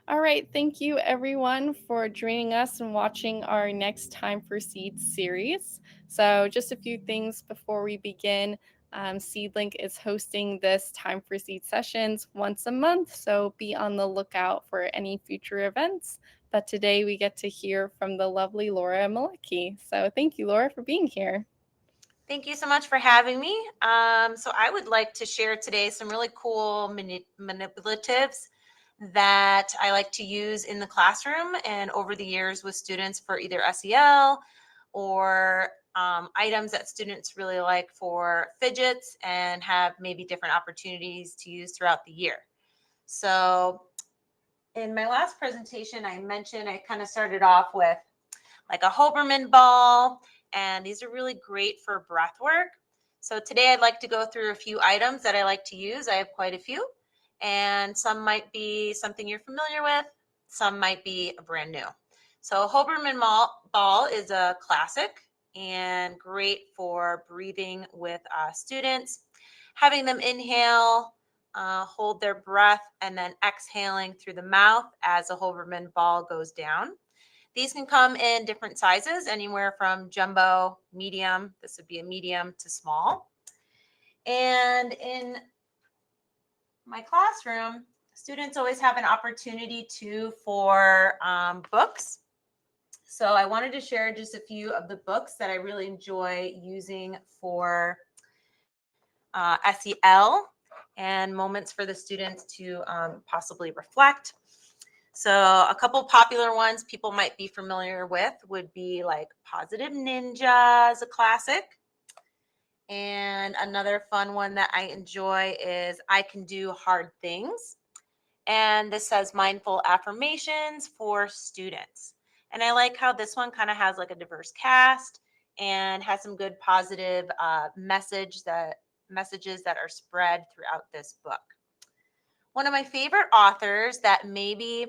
All right, thank you everyone for joining us and watching our next Time for Seed series. So, just a few things before we begin. SEADLink is hosting this Time for Seed sessions once a month, so be on the lookout for any future events. But today we get to hear from the lovely Laura Malecki. So, thank you, Laura, for being here. Thank you so much for having me. So I would like to share today some really cool manipulatives that I like to use in the classroom and over the years with students for either SEL or items that students really like for fidgets and have maybe different opportunities to use throughout the year. So in my last presentation, I mentioned I kind of started off with like a Hoberman ball, and these are really great for breath work. So today I'd like to go through a few items that I like to use. I have quite a few, and some might be something you're familiar with, some might be brand new. So Hoberman ball is a classic and great for breathing with students, having them inhale, hold their breath, and then exhaling through the mouth as a Hoberman ball goes down. These can come in different sizes, anywhere from jumbo, medium, this would be a medium, to small. And in my classroom, students always have an opportunity to for books. So I wanted to share just a few of the books that I really enjoy using for SEL and moments for the students to possibly reflect. So a couple popular ones people might be familiar with would be like Positive Ninja is a classic. And another fun one that I enjoy is I Can Do Hard Things. And this says mindful affirmations for students. And I like how this one kind of has like a diverse cast and has some good positive messages that are spread throughout this book. One of my favorite authors that maybe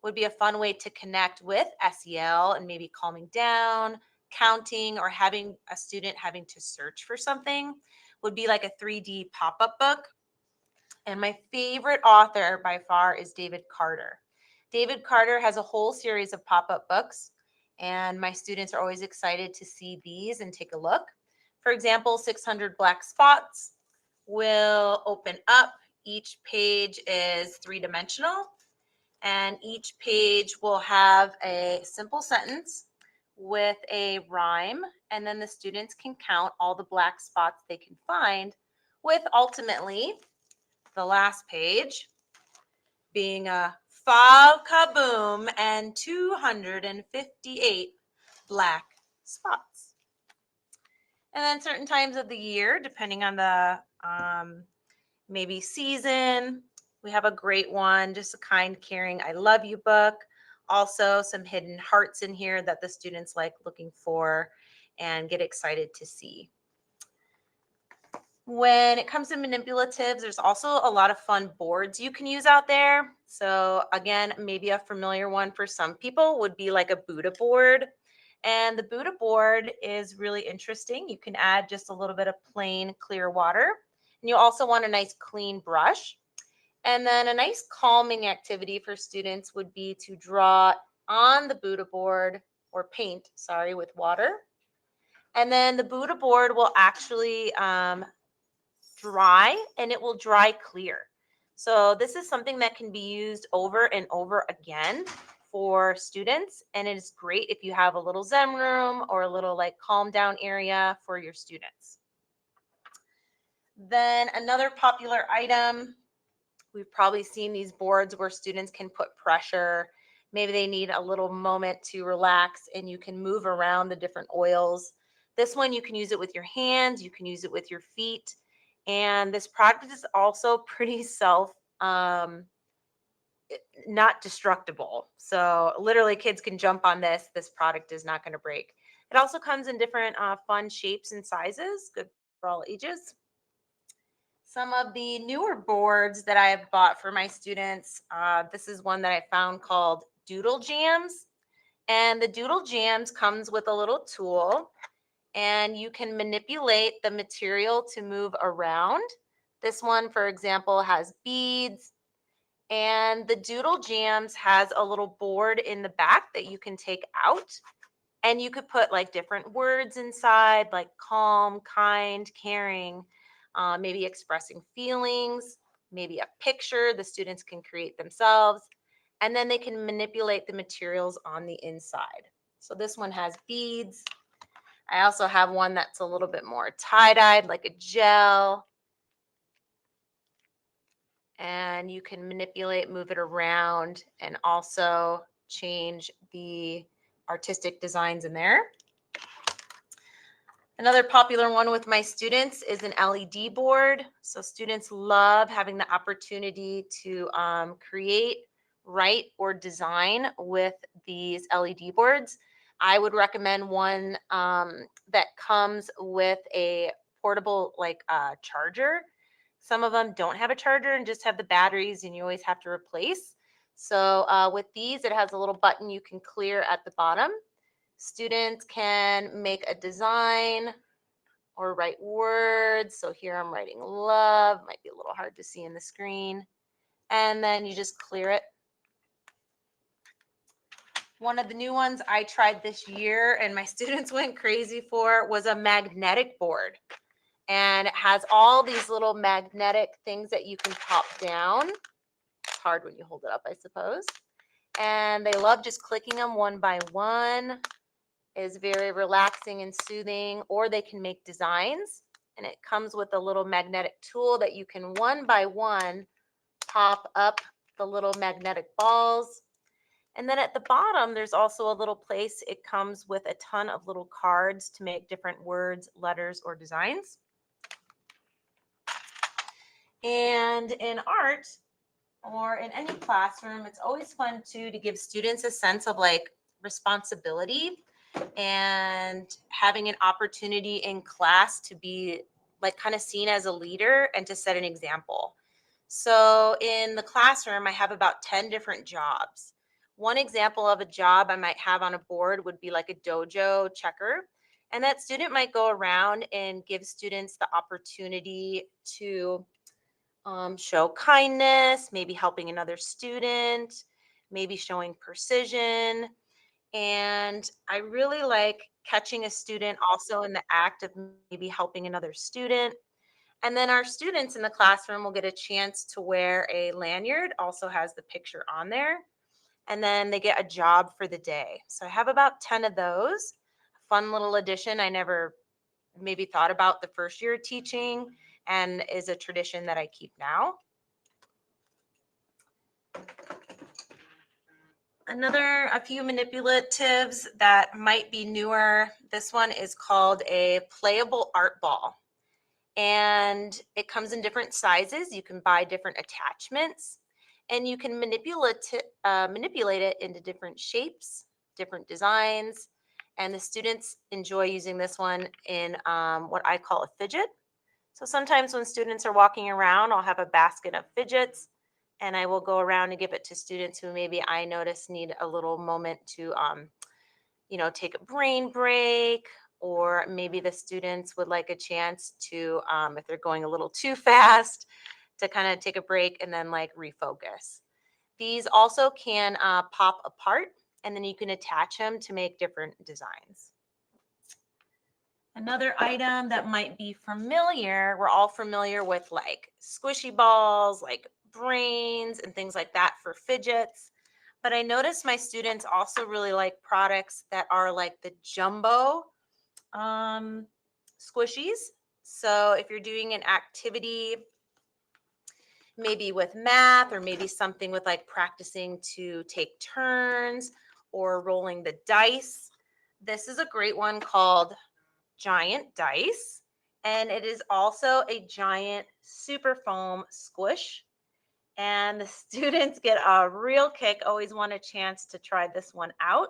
would be a fun way to connect with SEL and maybe calming down, counting, or having a student having to search for something would be like a 3D pop up book. And my favorite author by far is David Carter. David Carter has a whole series of pop up books, and my students are always excited to see these and take a look. For example, 600 Black Spots will open up. Each page is three-dimensional, and each page will have a simple sentence with a rhyme, and then the students can count all the black spots they can find, with ultimately the last page being a five kaboom and 258 black spots. And then certain times of the year, depending on the maybe season, we have a great one, just a kind, caring, I love you book. Also, some hidden hearts in here that the students like looking for and get excited to see. When it comes to manipulatives, there's also a lot of fun boards you can use out there. So again, maybe a familiar one for some people would be like a Buddha board. And the Buddha board is really interesting. You can add just a little bit of plain clear water. And you also want a nice clean brush. And then a nice calming activity for students would be to draw on the Buddha board, or paint, sorry, with water. And then the Buddha board will actually dry, and it will dry clear. So this is something that can be used over and over again for students, and it is great if you have a little Zen room or a little like calm down area for your students. Then another popular item, we've probably seen these boards where students can put pressure. Maybe they need a little moment to relax, and you can move around the different oils. This one, you can use it with your hands, you can use it with your feet. And this product is also pretty not destructible. So literally kids can jump on this. This product is not going to break. It also comes in different fun shapes and sizes, good for all ages. Some of the newer boards that I have bought for my students, this is one that I found called Doodle Jams. And the Doodle Jams comes with a little tool, and you can manipulate the material to move around. This one, for example, has beads, And the Doodle Jams has a little board in the back that you can take out. And you could put like different words inside, like calm, kind, caring, maybe expressing feelings, maybe a picture the students can create themselves. And then they can manipulate the materials on the inside. So this one has beads. I also have one that's a little bit more tie-dyed, like a gel. And you can manipulate, move it around, and also change the artistic designs in there. Another popular one with my students is an LED board. So students love having the opportunity to create, write, or design with these LED boards. I would recommend one that comes with a portable charger. Some of them don't have a charger and just have the batteries, and you always have to replace. So with these, it has a little button you can clear at the bottom. Students can make a design or write words. So here I'm writing love, might be a little hard to see in the screen. And then you just clear it. One of the new ones I tried this year and my students went crazy for was a magnetic board. And it has all these little magnetic things that you can pop down. It's hard when you hold it up, I suppose. And they love just clicking them one by one. Is very relaxing and soothing, or they can make designs. And it comes with a little magnetic tool that you can one by one pop up the little magnetic balls. And then at the bottom, there's also a little place. It comes with a ton of little cards to make different words, letters, or designs. And in art or in any classroom, it's always fun too to give students a sense of like responsibility and having an opportunity in class to be like kind of seen as a leader and to set an example. So in the classroom, I have about 10 different jobs. One example of a job I might have on a board would be like a dojo checker. And that student might go around and give students the opportunity to show kindness, maybe helping another student, maybe showing precision. And I really like catching a student also in the act of maybe helping another student. And then our students in the classroom will get a chance to wear a lanyard, also has the picture on there. And then they get a job for the day. So I have about 10 of those. Fun little addition I never maybe thought about the first year of teaching and is a tradition that I keep now. A few manipulatives that might be newer. This one is called a playable art ball. And it comes in different sizes. You can buy different attachments and you can manipulate it into different shapes, different designs. And the students enjoy using this one in what I call a fidget. So sometimes when students are walking around, I'll have a basket of fidgets and I will go around and give it to students who maybe I notice need a little moment to, take a brain break, or maybe the students would like a chance to, if they're going a little too fast, to kind of take a break and then like refocus. These also can pop apart and then you can attach them to make different designs. Another item that might be familiar, we're all familiar with like squishy balls, like brains and things like that for fidgets. But I noticed my students also really like products that are like the jumbo squishies. So if you're doing an activity, maybe with math or maybe something with like practicing to take turns or rolling the dice, this is a great one called Giant Dice. And it is also a giant super foam squish. And the students get a real kick, always want a chance to try this one out.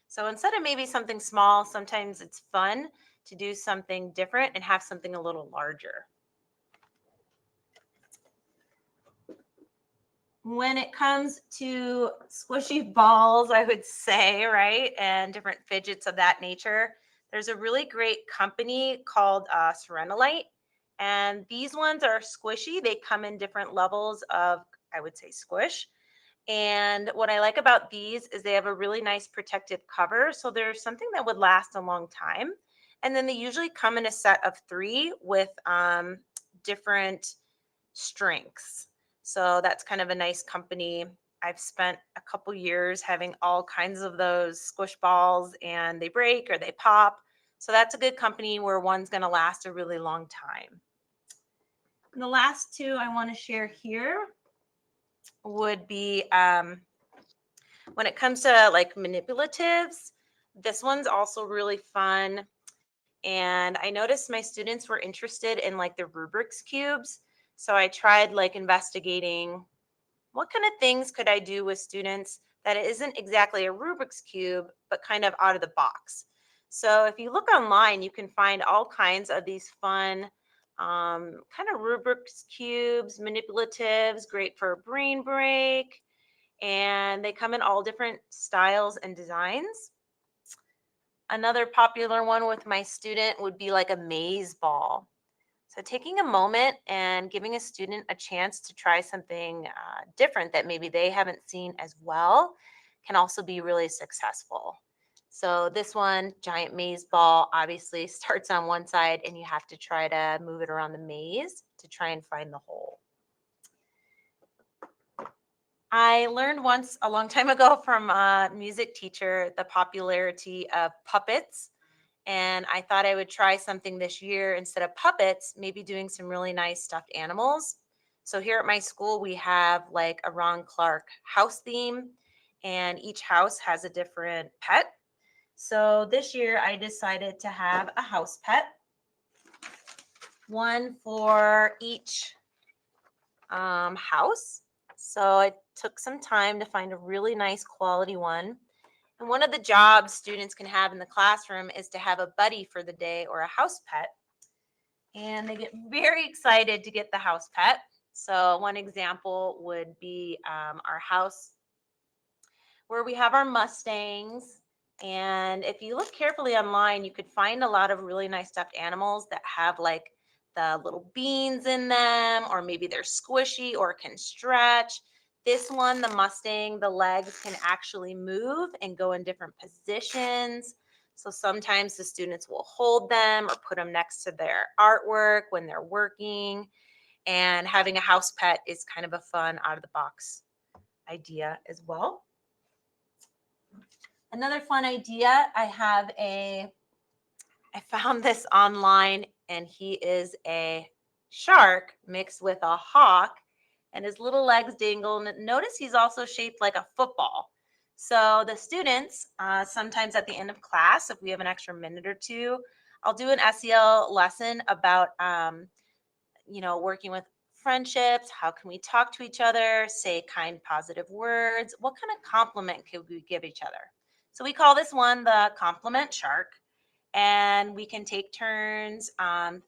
So instead of maybe something small, sometimes it's fun to do something different and have something a little larger. When it comes to squishy balls, I would say, right, and different fidgets of that nature, there's a really great company called Serenolite. And these ones are squishy. They come in different levels of I would say squish. And what I like about these is they have a really nice protective cover. So they're something that would last a long time. And then they usually come in a set of three with different strengths. So that's kind of a nice company. I've spent a couple years having all kinds of those squish balls and they break or they pop. So that's a good company where one's going to last a really long time. And the last two I want to share here would be when it comes to like manipulatives, this one's also really fun. And I noticed my students were interested in like the Rubik's cubes. So I tried like investigating what kind of things could I do with students that it isn't exactly a Rubik's cube, but kind of out of the box. So if you look online, you can find all kinds of these fun kind of Rubik's cubes, manipulatives, great for a brain break. And they come in all different styles and designs. Another popular one with my student would be like a maze ball. So, taking a moment and giving a student a chance to try something different that maybe they haven't seen as well can also be really successful. So, this one, giant maze ball, obviously starts on one side and you have to try to move it around the maze to try and find the hole. I learned once a long time ago from a music teacher the popularity of puppets. And I thought I would try something this year instead of puppets, maybe doing some really nice stuffed animals. So here at my school, we have like a Ron Clark house theme, and each house has a different pet. So this year, I decided to have a house pet, one for each house. So I took some time to find a really nice quality one. And one of the jobs students can have in the classroom is to have a buddy for the day or a house pet. And they get very excited to get the house pet. So, one example would be our house where we have our Mustangs. And if you look carefully online, you could find a lot of really nice stuffed animals that have like the little beans in them, or maybe they're squishy or can stretch. This one, the Mustang, the legs can actually move and go in different positions. So sometimes the students will hold them or put them next to their artwork when they're working. And having a house pet is kind of a fun out of the box idea as well. Another fun idea, I found this online, and he is a shark mixed with a hawk, and his little legs dangle. Notice he's also shaped like a football. So the students, sometimes at the end of class, if we have an extra minute or two, I'll do an SEL lesson about, working with friendships. How can we talk to each other, say kind, positive words? What kind of compliment could we give each other? So we call this one the compliment shark. And we can take turns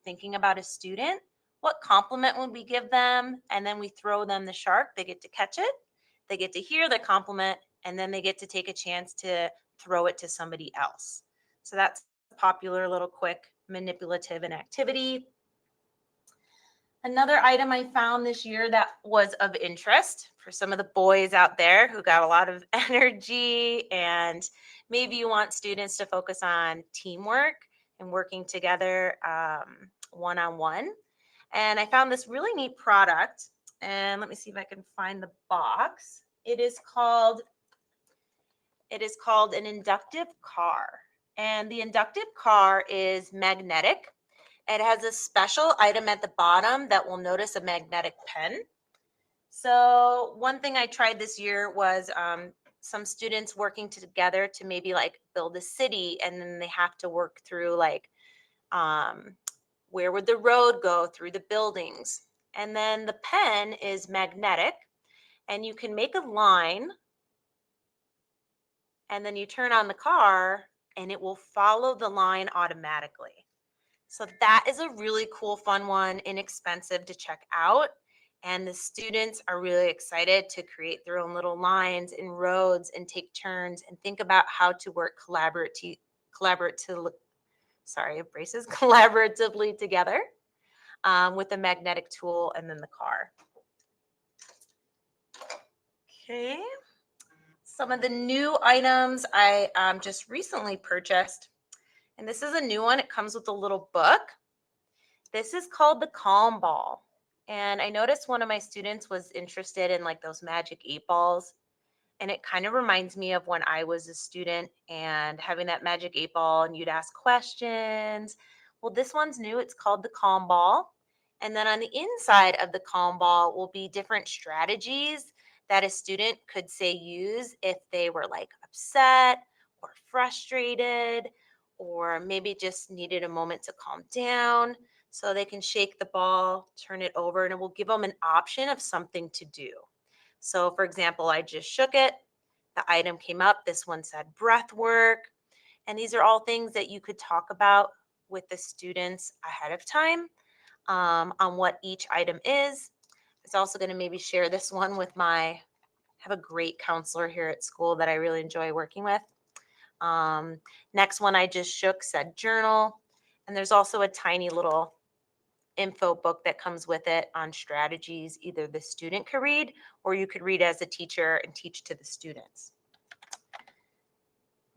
thinking about a student. What compliment would we give them? And then we throw them the shark. They get to catch it, they get to hear the compliment, and then they get to take a chance to throw it to somebody else. So that's a popular little quick manipulative and activity. Another item I found this year that was of interest for some of the boys out there who got a lot of energy, and maybe you want students to focus on teamwork and working together one on one. And I found this really neat product, and let me see if I can find the box. It is called an inductive car. And the inductive car is magnetic. It has a special item at the bottom that will notice a magnetic pen. So one thing I tried this year was some students working together to maybe like build a city, and then they have to work through like um, where would the road go through the buildings. And then the pen is magnetic, and you can make a line, and then you turn on the car, and it will follow the line automatically. So that is a really cool, fun one, inexpensive to check out. And the students are really excited to create their own little lines and roads and take turns and think about how to work collaboratively, braces, collaboratively together with the magnetic tool and then the car. Okay. Some of the new items I just recently purchased, and this is a new one. It comes with a little book. This is called the Calm Ball. And I noticed one of my students was interested in like those magic 8 balls. And it kind of reminds me of when I was a student and having that magic 8 ball, and you'd ask questions. Well, this one's new. It's called the Calm Ball. And then on the inside of the Calm Ball will be different strategies that a student could say use if they were like upset or frustrated, or maybe just needed a moment to calm down. So they can shake the ball, turn it over, and it will give them an option of something to do. So, for example, I just shook it. The item came up. This one said breath work. And these are all things that you could talk about with the students ahead of time, on what each item is. It's also going to maybe share this one with I have a great counselor here at school that I really enjoy working with. Um, Next one I just shook said journal. And there's also a tiny little info book that comes with it on strategies either the student could read or you could read as a teacher and teach to the students.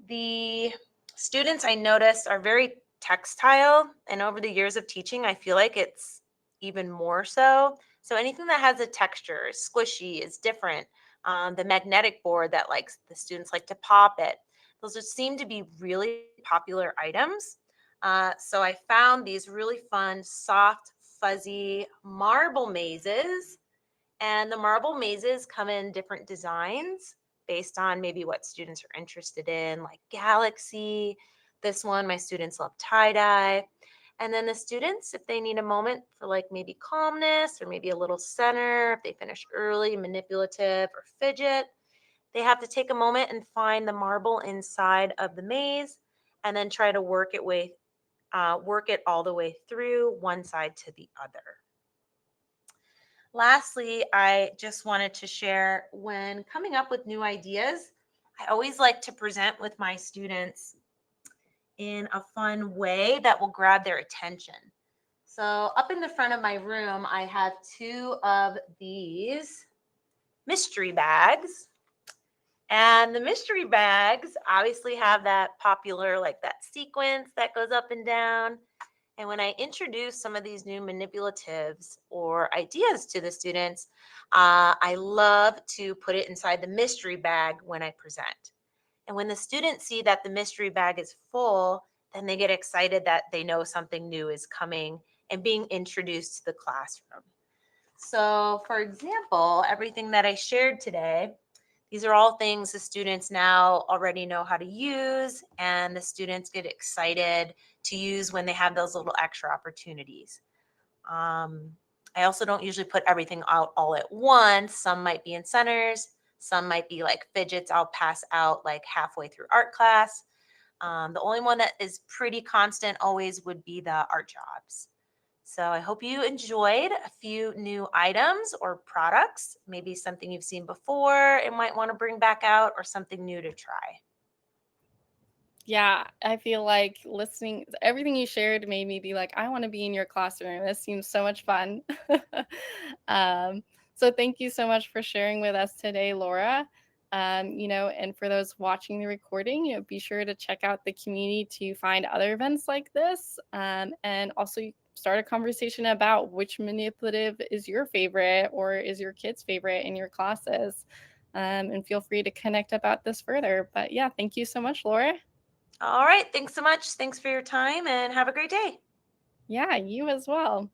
The students I noticed are very textile, and over the years of teaching, I feel like it's even more so. So anything that has a texture, is squishy, is different. The magnetic board that likes the students like to pop it. Those just seem to be really popular items. So I found these really fun, soft, fuzzy marble mazes, and the marble mazes come in different designs based on maybe what students are interested in, like galaxy. This one, my students love tie dye. And then the students, if they need a moment for like maybe calmness or maybe a little center, if they finish early, manipulative, or fidget, they have to take a moment and find the marble inside of the maze and then try to work it all the way through one side to the other. Lastly, I just wanted to share when coming up with new ideas, I always like to present with my students in a fun way that will grab their attention. So, up in the front of my room, I have two of these mystery bags. And the mystery bags obviously have that popular, like that sequence that goes up and down. And when I introduce some of these new manipulatives or ideas to the students, I love to put it inside the mystery bag when I present. And when the students see that the mystery bag is full, then they get excited that they know something new is coming and being introduced to the classroom. So, for example, everything that I shared today, these are all things the students now already know how to use, and the students get excited to use when they have those little extra opportunities. Um, I also don't usually put everything out all at once. Some might be in centers, some might be like fidgets I'll pass out like halfway through art class. The only one that is pretty constant always would be the art jobs. So I hope you enjoyed a few new items or products, maybe something you've seen before and might want to bring back out, or something new to try. Yeah, I feel like listening everything you shared made me be like, I want to be in your classroom. This seems so much fun. um, so thank you so much for sharing with us today, Laura. And for those watching the recording, be sure to check out the community to find other events like this, and also start a conversation about which manipulative is your favorite or is your kid's favorite in your classes. And feel free to connect about this further. But yeah, thank you so much, Laura. All right. Thanks so much. Thanks for your time and have a great day. Yeah, you as well.